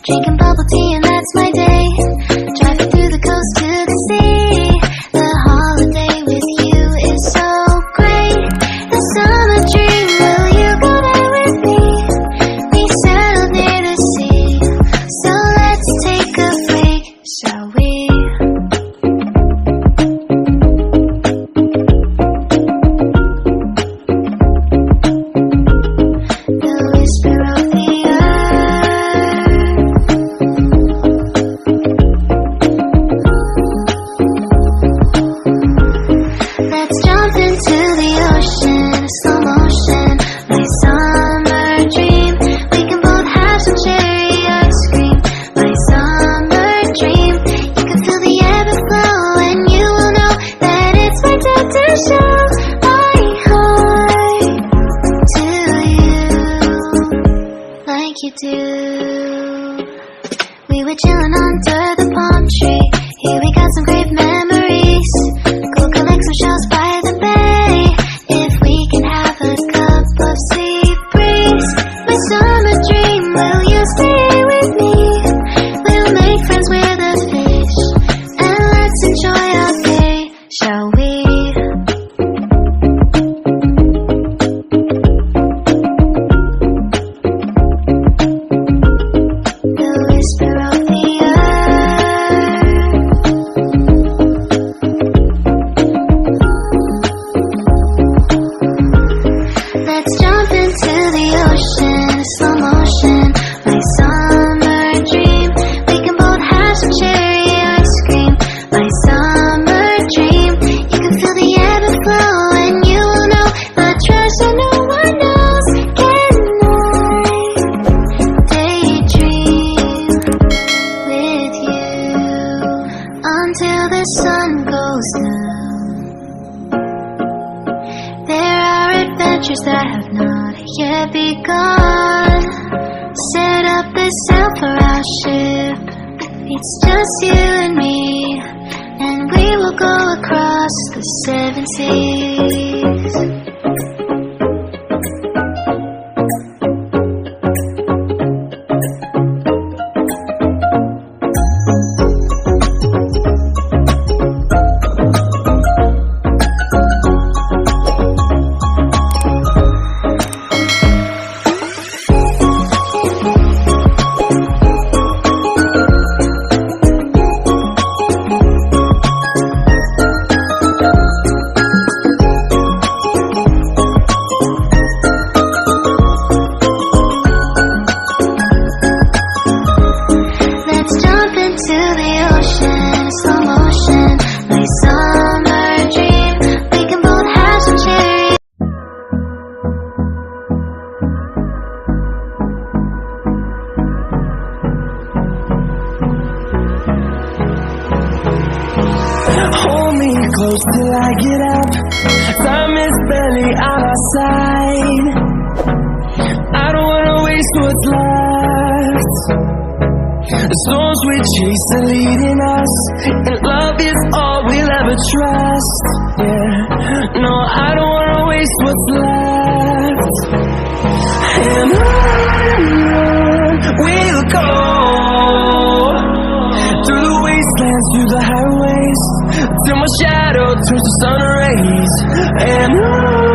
drinking bubble tea and that's my day. Driving through the coast to the sea. The holiday with you is so great. The summer dream, will you go there with me? We settled near the sea, so let's take a break, shall we? You do. We were chilling under the palm tree. Here we got some great memories. Go collect some shells by the bay. If we can have a cup of sea breeze. My summer dream, will you stay with me? We'll make friends with the fish, and let's enjoy our day, shall we? Until the sun goes down, there are adventures that have not yet begun. Set up the sail for our ship. It's just you and me, and we will go across the 7 seas. Close till I get up. Time is barely on our side. I don't wanna waste what's left. The storms we chase are leading us, and love is all we'll ever trust. Yeah, no, I don't wanna waste what's left. And on we'll go, through the wastelands, through the highways, till my shadow turns to sun rays. And on